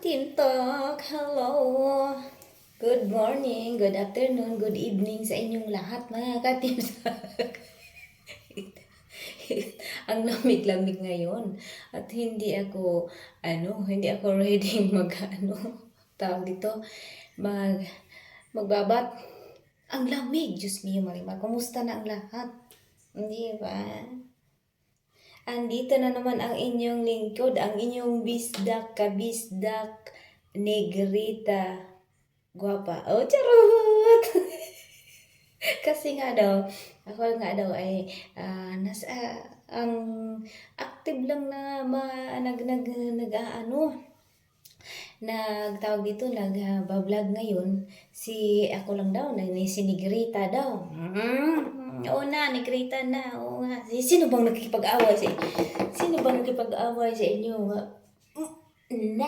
Katintok, hello! Good morning, good afternoon, good evening sa inyong lahat mga katimsak. Ang lamig-lamig ngayon at hindi ako ready tawag dito, magbabat. Ang lamig, Diyos mio Marimar, kumusta na ang lahat? Hindi ba? Andito na naman ang inyong lingkod, ang inyong bisdak, kabisdak, negrita, guwapa. Oh, charot! Kasi ako nga daw ay ang active lang na nagtawag dito, nag-vlog ngayon, ako lang daw, si Negrita daw. Oo na, Negrita na, oo nga. Sino bang nakikipag-away sa inyo? Na.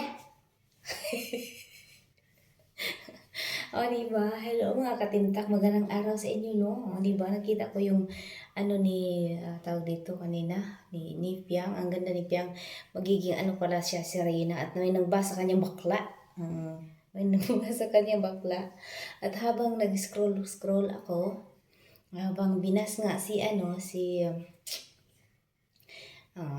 O, diba? Hello mga katimtak, magandang araw sa inyo, no? O, diba? Nakita ko yung tawag dito kanina, ni Piang. Ang ganda ni Piang. Magiging pala siya, si Reyna. At may nagbasa kanyang bakla. May nagbasa kanyang bakla. At habang nag-scroll ako, habang binas nga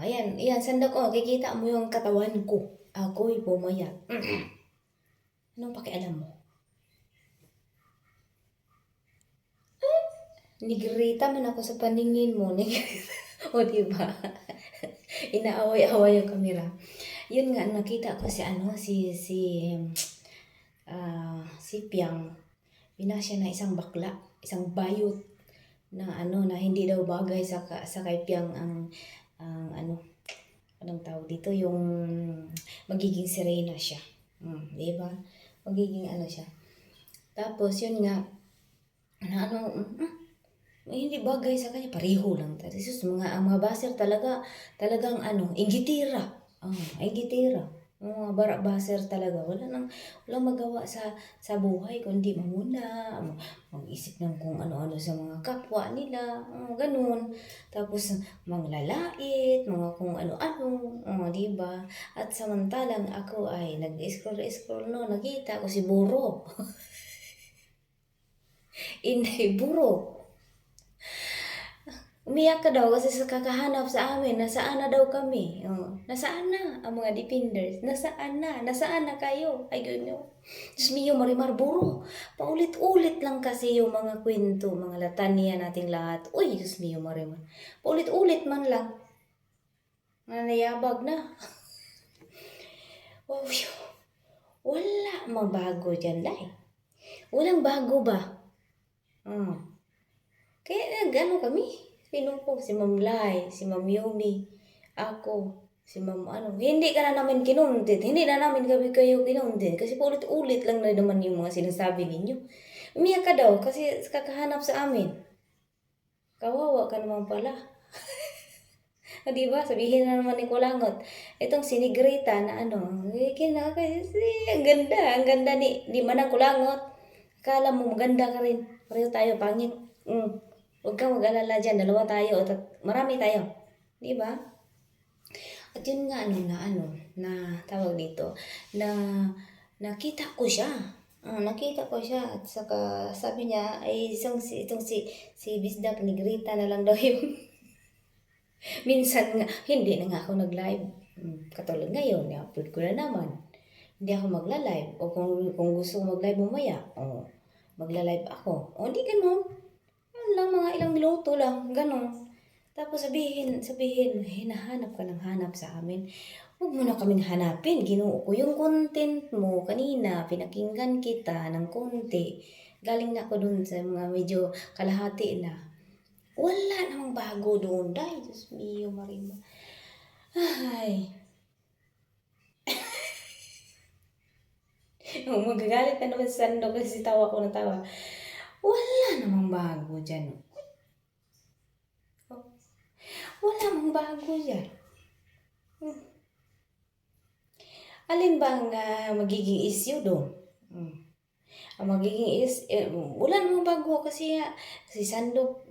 ayan, sanda ko, kikita mo yung katawan ko. Ako'y pumayat. Anong pakialam mo? Nigrita man ako sa paningin mo. O, diba? Inaaway-away yung kamera. Yun nga, nakita ko si Piang. Binasya na isang bakla, isang bayot na na hindi daw bagay sa kay Piang anong tawag dito, yung magiging sirena siya. Diba? Magiging siya. Tapos, yun nga, hindi bagay sa kanya, pareho lang. Ang mga baser talagang inggitira. Inggitira. Mga baser talaga. Walang magawa sa buhay, kundi mamuna, mag-isip ng kung ano-ano sa mga kapwa nila, ganun. Tapos, manglalait, mga kung ano-ano, diba? At samantalang ako ay nag-scroll, nakita ko si Buro. Inday Buro. Umiyak ka daw kasi sa kakahanap sa amin, nasaan na daw kami. Nasaan na ang mga defenders? Nasaan na kayo? Ay, ganyan. Diyos mio, Marimar, Buro. Paulit-ulit lang kasi yung mga kwento, mga latanya nating lahat. Uy, Diyos mio, Marimar. Paulit-ulit man lang. Nayabag na. Oh, wala mabago dyan, Lai. Walang bago ba? Kaya kami. Pinupo, si Ma'am Lai, si Ma'am Yumi, ako, si Ma'am Hindi ka na namin kinuntit. Hindi na namin kayo kinuntit. Kasi ulit-ulit lang na naman yung mga sinasabi ninyo. Umiyak ka daw kasi kakahanap sa amin. Kawawa ka naman pala. Diba? Sabihin na naman ni Kulangot. Itong sinigrita na ang ganda ni Manang Kulangot. Akala mo maganda ka rin. Pareho tayo, pangit. Huwag kang mag-alala dyan. Dalawa tayo. Marami tayo. Di ba? At yun nga, na tawag dito, na nakita ko siya. Nakita ko siya. At saka sabi niya, ay itong si Bisdak Negrita na lang daw yung minsan nga, hindi na nga ako nag-live. Katulad ngayon, i-upload ko na naman. Hindi ako magla-live. O kung gusto ko mag-live mamaya, magla-live ako. O di ganun. Lang, mga ilang minuto lang, ganun. Tapos sabihin, hinahanap ka ng hanap sa amin. Huwag mo na kaming hanapin. Ginoo ko yung content mo kanina. Pinakinggan kita ng konti. Galing na ako dun sa mga medyo kalahati na. Wala namang bago doon. Dahil, Diyos mio, Marima. Ay. Magagalit na naman sa Sando kasi tawa ko ng tawa. Wala namang bago dyan. Wala namang bago dyan. Alin ba ang magiging issue doon? Ang magiging wala namang bago kasi si Sando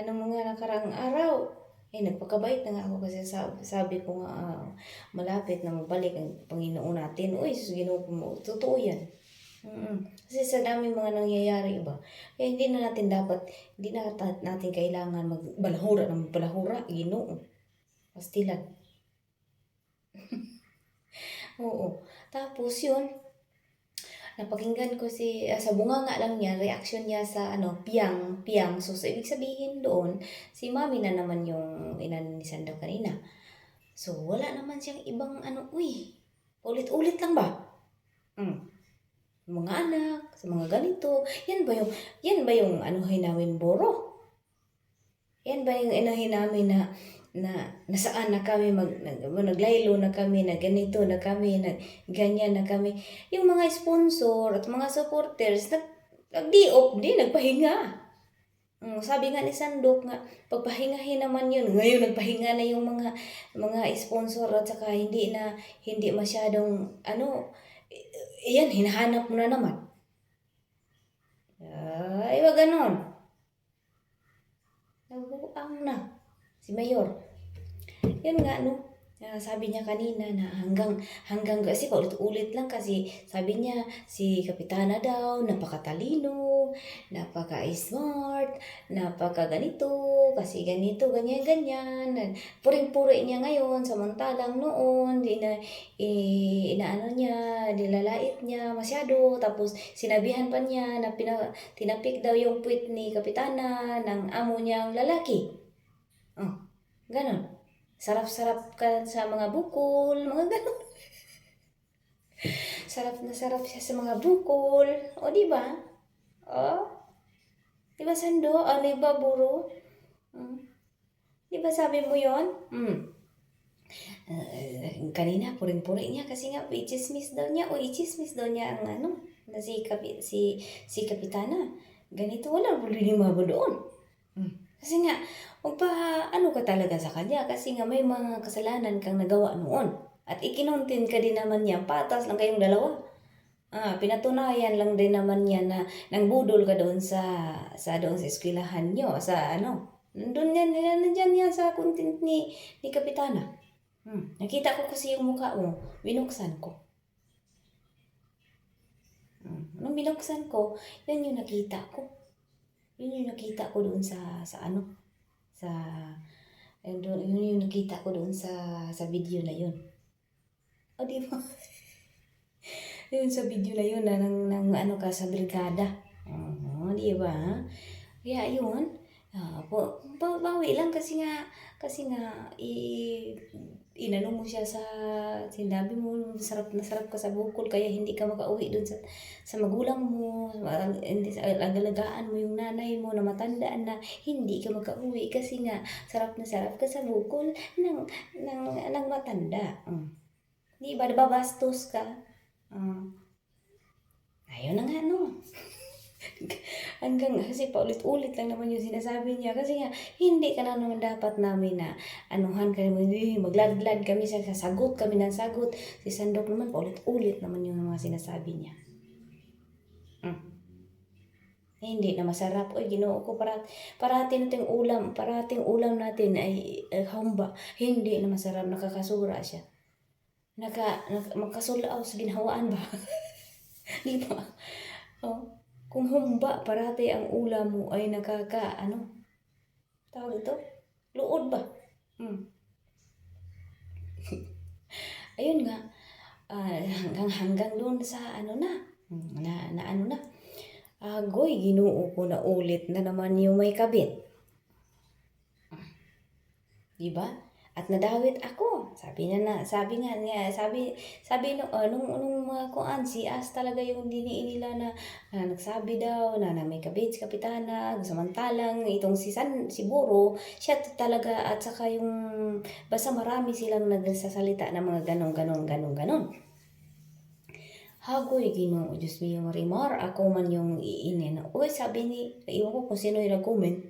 ng mga nakarang araw. Nagpakabait na nga ako kasi sabi ko nga, malapit na magbalik ang Panginoon natin. Uy, sus, Ginoo ko mo, totoo yan. Kasi sa daming mga nangyayari iba, hindi na natin kailangan magbalahura ng balahura, Ginoo. Pastilan. Oo. Tapos yun, napakinggan ko sa bunganga lang niya, reaction niya sa piyang. So, ibig sabihin doon, si mami na naman yung inan ni Sandaw kanina. So, wala naman siyang ibang uy, ulit-ulit lang ba? Mga anak, sa mga ganito, yan ba yung anuhin namin boro? Yan ba yung inahin namin na nasaan na kami, naglaylo na kami, na ganito na kami, na ganyan na kami. Yung mga sponsor at mga supporters, nag-di-off din, nagpahinga. Sabi nga ni Sandok nga, pagpahingahin naman yun. Ngayon, nagpahinga na yung mga sponsor at saka hindi masyadong, yan, hinahanap mo na naman. Ay, wag ganon. Nabuang na si Mayor. Yun nga, sabi niya kanina na hanggang kasi paulit-ulit lang kasi sabi niya si Kapitana daw napakatalino, napaka-smart, napaka-ganito, kasi ganito, ganyan. Puring-puri niya ngayon samantalang noon inaano niya, nilalait niya masyado, tapos sinabihan pa niya na tinapik daw yung puwit ni Kapitana ng amo niyang lalaki. Ganon. Sarap-sarap ka sa mga bukol, mga ganon. Sarap na sarap siya sa mga bukol. O, di ba? O? Di ba, Sando? O, di ba, Buro? Di ba sabi mo yon? Kanina, puring-puri niya kasi nga, i-chismis daw niya ang na si Kapitana. Ganito, wala problema ba doon? Kasi nga, ka talaga sa kanya kasi nga may mga kasalanan kang nagawa noon. At ikinontin ka din naman niya, patas lang kayong dalawa. Pinatunayan lang din naman niya na nangbudol ka doon doon sa eskwelahan niyo, nandun yan sa content ni Kapitana. Nakita ko kasi yung mukha mo, binuksan ko. Nung binuksan ko, yun yung nakita ko. Yun yung nakita ko doon yun yung nakita ko doon sa video na yun. O, di ba? Yun sa video na yun na nang ka sa brigada. Di ba? Kaya yun, bawi lang kasi nga inano mo siya sinabi mo, sarap na sarap ka sa bukol, kaya hindi ka makauwi dun sa magulang mo, hindi agalagaan mo yung nanay mo na matandaan na hindi ka makauwi kasi nga sarap na sarap ka sa bukol ng matanda. Di ba, babastos ka? Ayun na nga, hanggang kasi paulit-ulit lang naman yung sinasabi niya kasi nga hindi ka na naman dapat namin na maglaglag kami sagot kami ng sagot. Si Sandok naman paulit-ulit naman yung mga sinasabi niya. Hindi na masarap. Oy, Ginoo ko, parating ulam natin ay humba. Hindi na masarap, nakakasura siya. Magkasulaw sa ginhawaan ba? Di ba? Kung humba, parati ang ulam mo ay tawag ito? Luod ba? Ayun nga, hanggang doon sa Agoy, Ginoo ko, na ulit na naman yung may kabit. Diba? At nadawit ako. Sabi nga niya, nung mga si As talaga yung diniin nila na nagsabi daw na may kabit si Kapitana, samantalang itong si Buro, siya talaga, at saka yung, basta marami silang nagsasalita ng mga ganon. Hagoy, Ginoo, Diyos mo yung Marimar, ako man yung iinin. Uy, iwan ko kung sino yung nag-comment,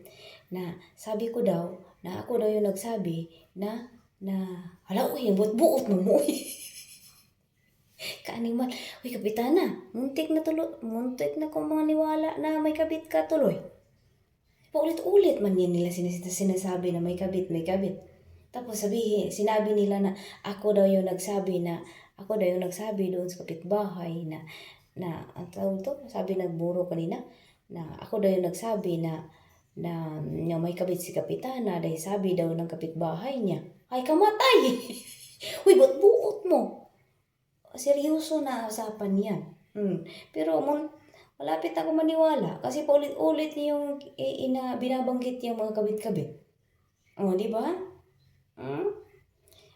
na sabi ko daw, na ako daw yung nagsabi, hala, uy, buot mo, uy. Kaaniman, uy, Kapitana, muntik na kung mga niwala na may kabit ka tuloy. Paulit-ulit man yan nila sinasabi na may kabit, may kabit. Tapos sinabi nila na ako daw yung nagsabi doon sa kapitbahay ang tawag to, sabi nagburo kanina, na ako daw yung nagsabi na may kabit si Kapitana dahil sabi daw ng kapitbahay niya. Ay, kamatay! Uy, ba't buot mo? Seryoso na usapan yan. Pero malapit ako maniwala kasi paulit-ulit niya yung binabanggit niya mga kabit-kabit. Di ba?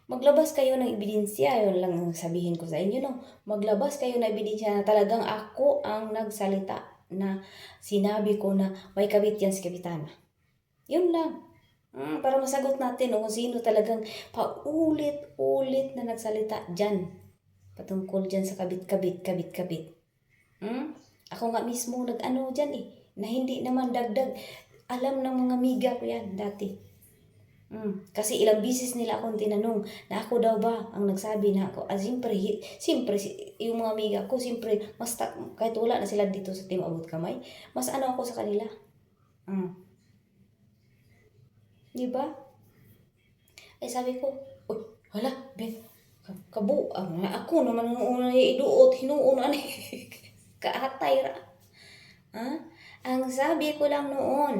Maglabas kayo ng ebidensya, yun lang ang sabihin ko sa inyo, no? Maglabas kayo ng ebidensya na talagang ako ang nagsalita na sinabi ko na may kabit yan si Kapitana. Yun lang. Para masagot natin kung sino talagang paulit-ulit na nagsalita dyan. Patungkol dyan sa kabit-kabit. Ako nga mismo nag-ano dyan na hindi naman dagdag. Alam ng mga miga ko yan dati. Kasi ilang bisis nila akong tinanong na ako daw ba ang nagsabi na ako. Siyempre, yung mga amiga ko, siyempre, kahit wala na sila dito sa Team Abot Kamay, mas ano ako sa kanila. Diba? Ay sabi ko, uy, hala, ako naman ang una iduot, hinuon, kaatay ra. Ang sabi ko lang noon,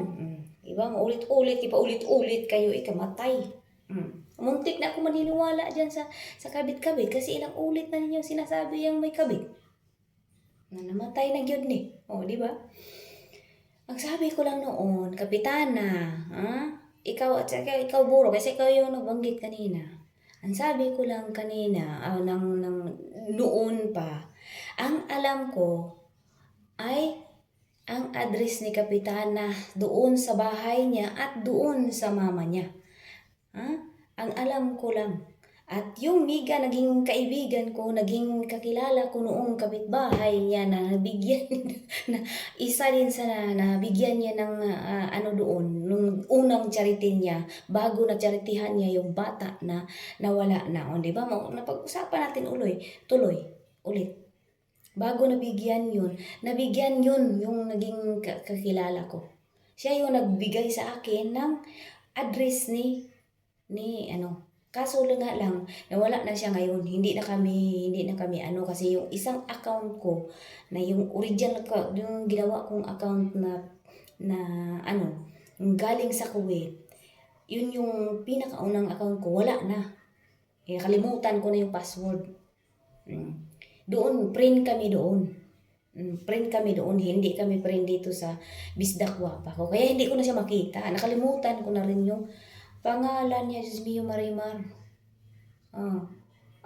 diba, maulit-ulit, ipaulit-ulit kayo, ikamatay. Muntik na ako maniniwala dyan sa kabit-kabit kasi ilang ulit na ninyo sinasabi yung may kabit. Na namatay na yun diba? Ang sabi ko lang noon, Kapitana, ikaw buro, kasi ikaw yung nabanggit kanina. Ang sabi ko lang kanina, noon pa, ang alam ko ay ang address ni Kapitana doon sa bahay niya at doon sa mama niya. Ang alam ko lang. At yung miga, naging kaibigan ko, naging kakilala ko noong kapitbahay niya na nabigyan, na isa din sa nabigyan niya ng doon, nung unang charity niya, bago na charitihan niya yung bata na nawala na. Di ba? Napag-usapan natin tuloy, ulit. Bago nabigyan yun yung naging kakilala ko. Siya yung nagbigay sa akin ng address ni kaso lang nawala na siya ngayon. Hindi na kami kasi yung isang account ko na yung original ko, yung ginawa kong account na galing sa Kuwait. Yun yung pinakaunang account ko, wala na. Kalimutan ko na yung password. Doon, friend kami doon. Hindi kami friend dito sa Bisdakwa pa ko. Kaya hindi ko na siya makita. Nakalimutan ko na rin yung pangalan niya, Diyos Mio Marimar.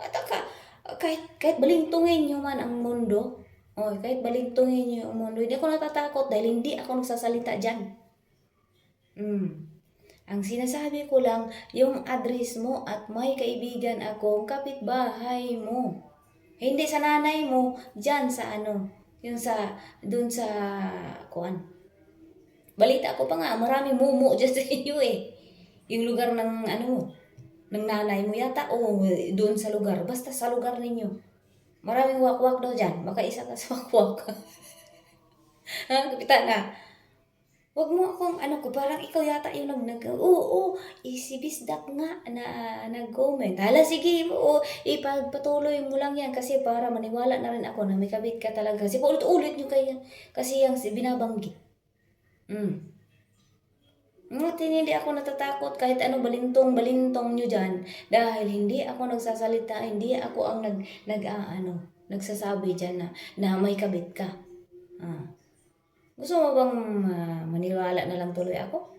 At kahit balintungin niyo man ang mundo, kahit balintungin niyo ang mundo, hindi ako natatakot dahil hindi ako nagsasalita dyan. Ang sinasabi ko lang, yung address mo at may kaibigan akong kapitbahay mo. Hindi sa nanay mo, dyan sa doon sa balita ko pa nga, maraming mumu dyan sa inyo Yung lugar ng ng nanay mo yata doon sa lugar. Basta sa lugar ninyo. Maraming wakwak daw dyan. Baka isa ka sa wakwak. Kapitana. Wag mo akong parang ikaw yata yung si Bisdak nga na nag-comment. Hala, sige, ipagpatuloy mo lang yan kasi para maniwala na rin ako na may kabit ka talaga. Kasi ulit-ulit nyo kasi yung binabanggit. Hindi ako natatakot kahit balintong nyo dyan dahil hindi ako nagsasalita, hindi ako ang nagsasabi dyan na may kabit ka. Gusto mo bang maniwala na lang tuloy ako?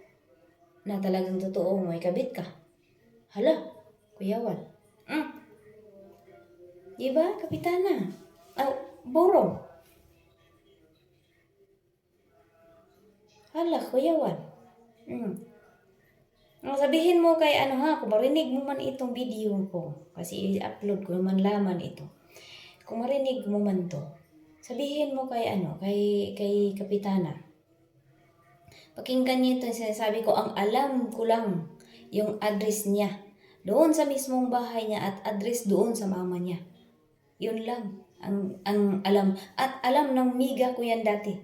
Na talagang totoo may kabit ka? Hala, kuyawan. Diba, Kapitana? Borong. Hala, kuyawan. Sabihin mo kay kung marinig mo man itong video ko, kasi i-upload ko naman laman ito. Kung marinig mo man to, sabihin mo kay Kapitana. Pakinggan niyo ito, sinasabi ko, ang alam ko lang yung address niya. Doon sa mismong bahay niya at address doon sa mama niya. Yun lang ang alam. At alam ng miga ko yan dati.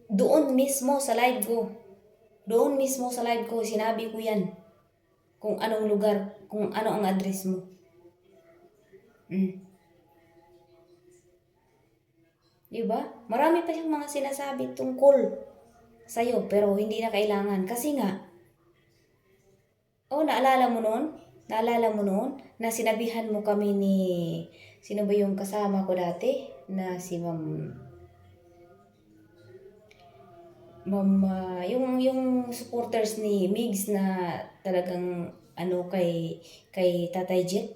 Doon mismo sa live ko. Doon mismo sa live ko, sinabi ko yan. Kung anong lugar, kung ano ang address mo. Diba? Marami pa siyang mga sinasabi tungkol sa'yo, pero hindi na kailangan. Kasi nga, naalala mo noon? Naalala mo noon na sinabihan mo kami ni, sino ba yung kasama ko dati? Na si yung supporters ni Migs na talagang kay Tatay Jet.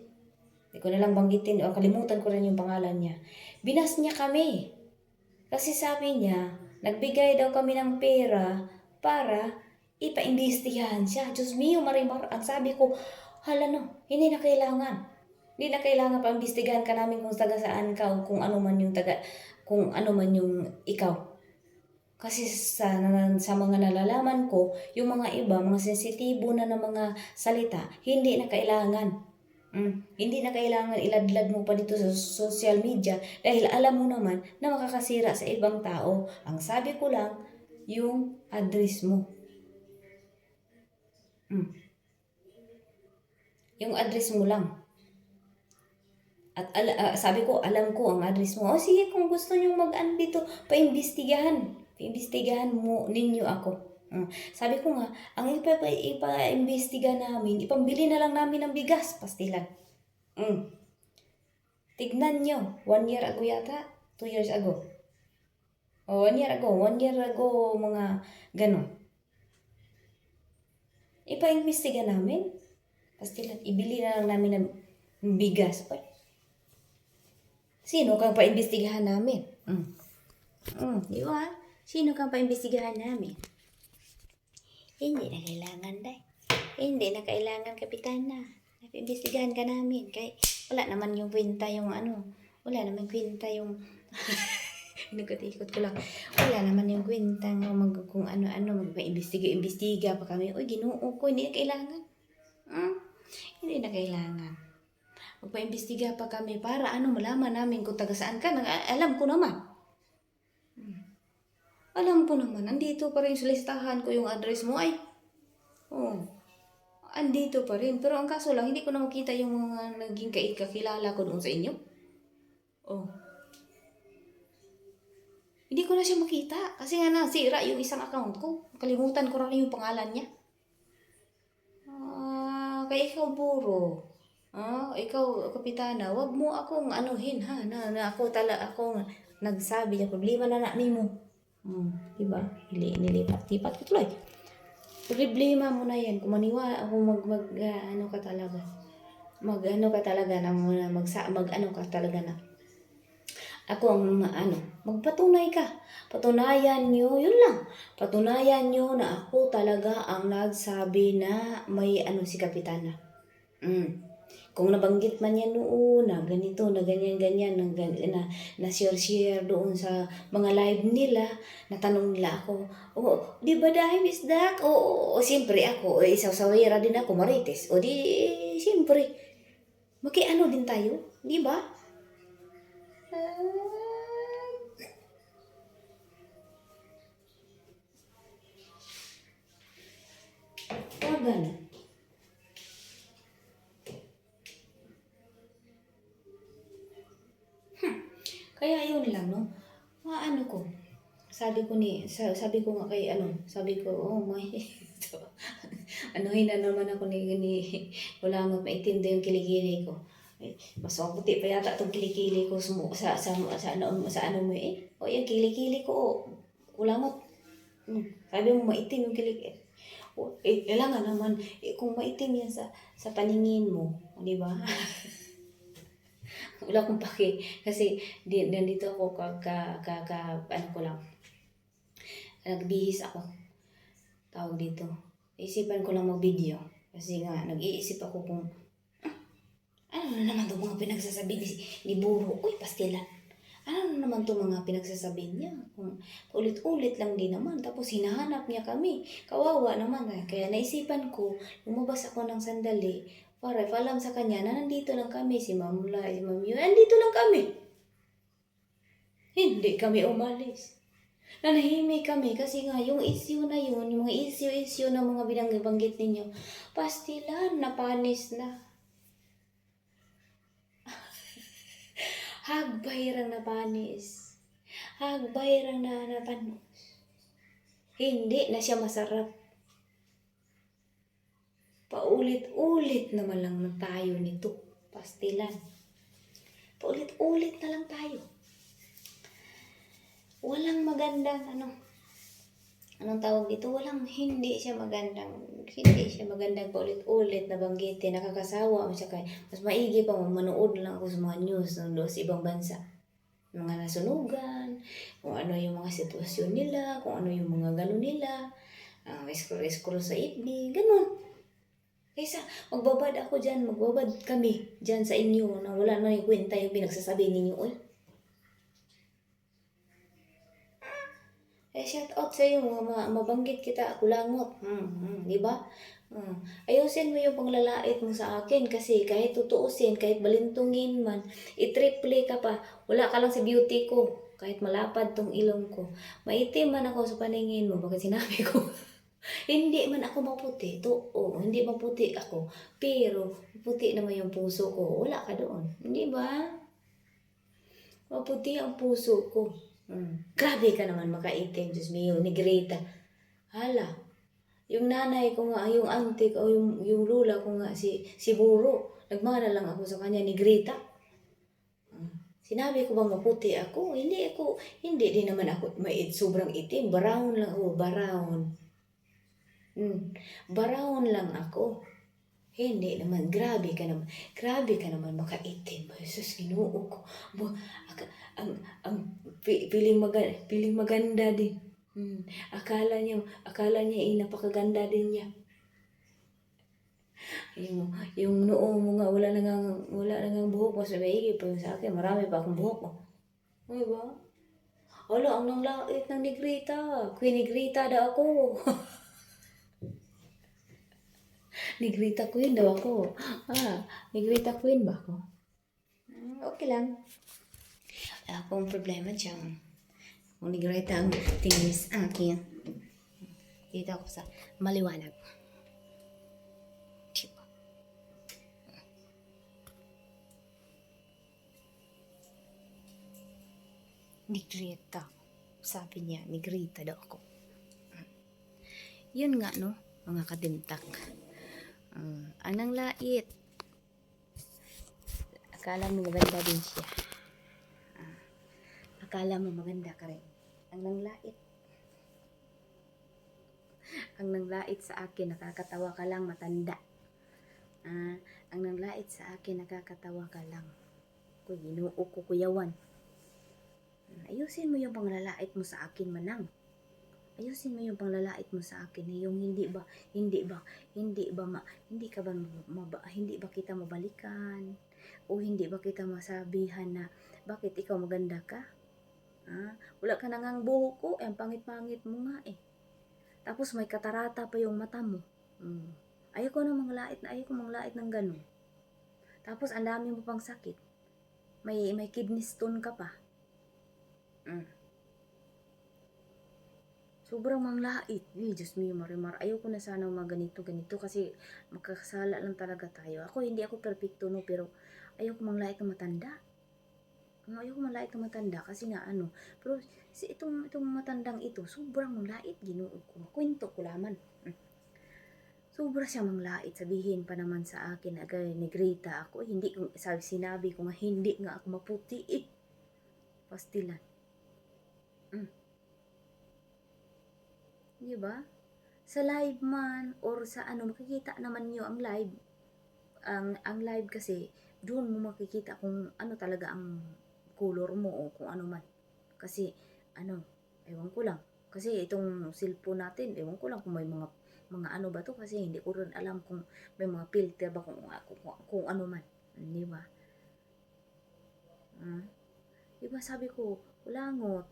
Hindi ko na lang banggitin o kalimutan ko rin yung pangalan niya. Binas niya kami. Kasi sabi niya, nagbigay daw kami ng pera para ipaimbestigahan siya. Diyos mio, Marimar, ang sabi ko, hala no, hindi na kailangan. Hindi na kailangan pa imbestigahan ka namin kung taga saan ka o kung ano man yung ikaw. Kasi sa mga nalalaman ko, yung mga iba, mga sensitibo na mga salita, hindi na kailangan. Hindi na kailangan iladlad mo pa dito sa social media dahil alam mo naman na makakasira sa ibang tao. Ang sabi ko lang, yung address mo. Yung address mo lang. At sabi ko, alam ko ang address mo. Sige, kung gusto nyo dito, paimbestigahan mo ninyo ako. Sabi ko nga, ang ipa-imbestiga namin, ipambili na lang namin ng bigas, pastilan. Tignan nyo, 1 year ago yata, 2 years ago. 1 year ago, mga ganon. Ipa-imbestiga namin, pastilan, ibili na lang namin ng bigas. Sino kang paimbestigahan namin? Di ba? Sino kang paimbestigahan namin? Hindi na kailangan, day. Hindi na kailangan, Kapitana. Paimbestigahan ka namin. Kaya wala naman yung kwenta yung Wala naman kwenta yung... Nagkot-ikot ko lang. Wala naman yung kwenta kung ano-ano. Magpa-imbestiga pa kami. Uy, Ginoo ko. Hindi na kailangan. Hindi na kailangan. Magpa-imbestiga pa kami para malaman namin kung taga saan ka. Alam ko naman. Alam ko naman, andito pa rin sa listahan ko yung address mo ay. Andito pa rin. Pero ang kaso lang, hindi ko na makita yung mga naging kakilala ko doon sa inyo. Hindi ko na siya makita. Kasi nga nasira yung isang account ko. Kalimutan ko rin yung pangalan niya. Kaya ikaw, Buro. Ikaw, Kapitana, wag mo akong anuhin ha. Na ako nagsabi niya, problema na mo. Diba? Nilipat-lipat ko tuloy. Problema mo na yan. Kung maniwala ako mag-ano ka talaga. Mag-ano ka talaga na. Ako ang magpatunay ka. Patunayan nyo, yun lang. Patunayan nyo na ako talaga ang nagsabi na may si Kapitana. Kung nabanggit man yan noon na ganito, na ganyan, na share doon sa mga live nila, natanong nila ako, di ba dahil Miss Dak? Siyempre ako, isasawira din ako, Marites. Siyempre, makiano din tayo, di ba? Wagan. Kaya yun lang, no? Ko. Sabi ko nga kay sabi ko, may anuhin na naman ako ni wala nga maitindi yung kilikili ko. Mas maputi pa yata itong kilikili ko sa ano mo yung kilikili ko, kulangot. Sabi mo maitim yung kilikili. Kailangan naman, kung maitim yan sa paningin mo, di ba? Wala akong pake. Kasi nandito ako ko lang. Nagbihis ako. Tawag dito. Isipan ko lang mag-video. Kasi nga, nag-iisip ako kung ano na naman itong mga pinagsasabi ni Buro. Uy, pastilan. Ano na naman itong mga pinagsasabi niya? Ulit-ulit lang din naman. Tapos hinahanap niya kami. Kawawa naman. Kaya naisipan ko, lumabas ako ng sandali para alam sa kanya na nandito lang kami, si Ma'am Mula, si Ma'am Yu, nandito lang kami. Hindi kami umalis. Nanahimik kami kasi nga yung issue na yun, yung mga issue na mga binanggit ninyo, pastilan, napanis na. Hagbayrang napanis. Hagbayrang na napanos. Hindi na siya masarap. Paulit-ulit naman lang na tayo nito. Pastilan. Paulit-ulit na lang tayo. Walang magandang anong tawag dito? Hindi siya magandang paulit-ulit na banggitin. Nakakasawa. Mas maigi pa manood lang ako sa mga news ng sa ibang bansa. Mga nasunugan, kung ano yung mga sitwasyon nila, kung ano yung mga gano'n nila, scroll sa FB, ganun. Kaysa magbabad kami dyan sa inyo na wala na yung kwenta yung pinagsasabi ninyo. Shout out sa iyo, mabanggit kita, kulangot. Di ba? Ayusin mo yung panglalait mo sa akin kasi kahit tutuusin, kahit balintungin man, i-triple ka pa. Wala ka lang sa beauty ko. Kahit malapad tong ilong ko. Maitim man ako sa paningin mo. Bakit sinabi ko? Hindi man ako maputi. Hindi maputi ako. Pero, puti naman yung puso ko. Wala ka doon. Hindi ba? Maputi ang puso ko. Grabe ka naman makaitim. Diyos mio, negrita. Hala, yung nanay ko nga, yung auntie ko, yung lula ko nga, si Buro, nagmana lang ako sa kanya, negrita. Sinabi ko bang maputi ako? Hindi din naman ako sobrang itim. Brown lang ako, brown. Brown lang ako. Hindi naman, grabe ka naman makaitim. Jesus, Ginoo ko. Piling maganda din. Akala niya napakaganda din niya. Yung noo mo nga, wala nang buhok. Mas maigi pa sa akin, marami pa akong buhok. Diba? Wala, ang nanglait ng negrita. Negrita daw ako. Negrita queen daw ako. Negrita queen ba ako? Okay lang. Wala akong problema dyan. Kung negrita ang tingin sa akin. Dito ako sa maliwanag. Negrita. Sabi niya, negrita daw ako. Yun nga, no? Mga kadimtak. Ang nanglait. Akala mo maganda din siya. Akala mo maganda ka rin. Ang nanglait. Ang nanglait sa akin, nakakatawa ka lang, matanda. Ang nanglait sa akin, nakakatawa ka lang. Ginoo ko, kuyawan. Ayusin mo yung panglalait mo sa akin, manang. Ayusin mo yung panglalait mo sa akin. Yung hindi ba kita mabalikan? O hindi ba kita masabihan na bakit ikaw maganda ka? Wala ka nangang buhok ko, ang pangit-pangit mo nga eh. Tapos may katarata pa yung mata mo. Ayoko manglait ng ganun. Tapos ang dami mo pang sakit. May kidney stone ka pa. Sobrang manglait. Diyos me, Marimar. Ayoko na sana ganito kasi magkakasala lang talaga tayo. Hindi ako perfecto, no, pero ayoko manglait ng matanda. Ayoko manglait ng matanda kasi nga pero itong matandang ito, sobrang manglait, Ginoo ko. Kwento ko laman. Sobra siya manglait, sabihin pa naman sa akin na negrita ako. Sinabi ko nga hindi nga ako maputi eh. Pastilan. Diba? Sa live man or sa makikita naman niyo ang live. Ang live kasi doon mo makikita kung ano talaga ang color mo o kung ano man. Kasi ewan ko lang. Kasi itong cellphone natin, ewan ko lang kung may mga ano ba to kasi hindi ko rin alam kung may mga filter ba kung ano man. Di ba? Diba sabi ko, kulangot.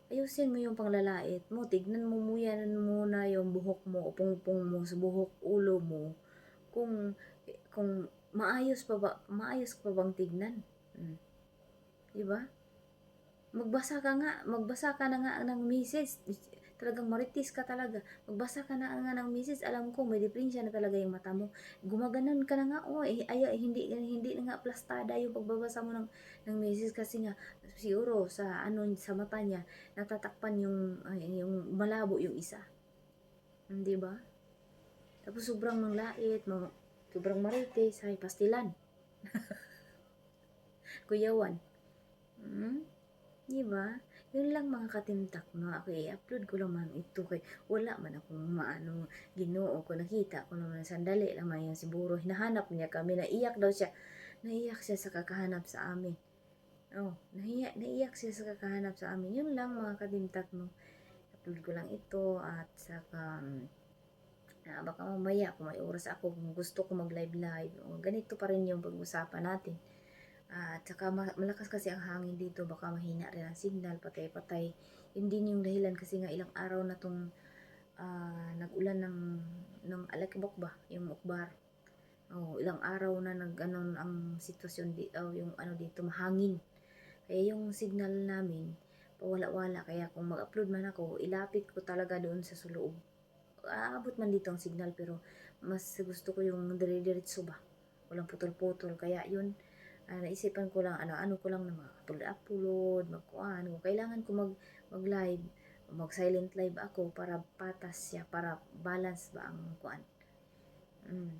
Ayusin mo yung panglalait mo. Tignan mo muna yung buhok mo o pungpong mo sa buhok ulo mo. Kung maayos pa bang tignan? Diba? magbasa ka na nga ng message. Talagang maritis ka talaga. Magbasa ka na nga ng message. Alam ko, may diferensya na talaga yung mata mo. Gumaganon ka na nga, hindi na nga plastada yung pagbabasa mo ng message kasi nga, siguro sa mata niya, natatakpan yung malabo yung isa. Hindi ba? Tapos sobrang manglait, sobrang marites, ay pastilan. Kuyawan. Diba? Yun lang mga katimtak, no? Ako i-upload ko lang man ito kay wala man akong maano Ginoo ko, nakita ko naman sandali lang man yung siguro hinahanap niya kami, naiyak siya sa kakahanap sa amin. Naiyak siya sa kakahanap sa amin. Yun lang mga katimtak, no? Upload ko lang ito at saka baka mamaya kung may oras ako, kung gusto ko mag-live, ganito pa rin yung pag-usapan natin. At saka malakas kasi ang hangin dito, baka mahina rin ang signal, patay-patay. Yun din yung dahilan kasi nga ilang araw na tong nag-ulan ng Alakibok ba, yung Ukbar. Ilang araw na ang sitwasyon yung dito mahangin. Kaya yung signal namin pawala-wala, kaya kung mag-upload man ako, ilapit ko talaga doon sa suloob. Aabot man dito ang signal pero mas gusto ko yung dire-diretso ba, walang putol-putol, kaya yun. Naisipan ko lang, ano ko lang na mag-upload, magkuhan. Kung kailangan ko mag-live, mag-silent live ako para patas siya, para balance ba ang kuhan.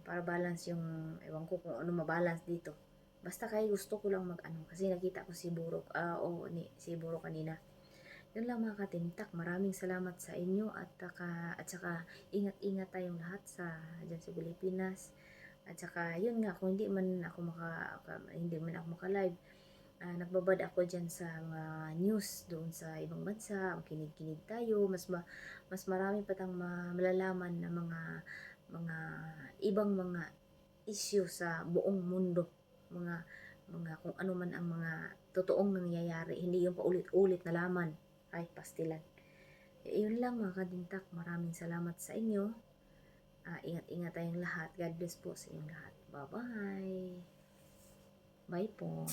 Para balance yung, ewan ko kung ano mabalance dito. Basta kaya gusto ko lang kasi nakita ko si Buro kanina. Yun lang mga katimtak, maraming salamat sa inyo at saka ingat-ingat tayong lahat dyan sa Pilipinas. At saka yun nga, kung hindi man ako maka-live, nagbabad ako dyan sa mga news doon sa ibang bansa, kinig-kinig tayo, mas marami pa tayong malalaman na mga ibang mga issue sa buong mundo, mga kung ano man ang mga totoong nangyayari, hindi yung paulit-ulit na laman, ay pastilan. Yun lang mga kadintak, maraming salamat sa inyo. Ingat-ingat tayong lahat. God bless po sa inyong lahat. Bye-bye. Bye po.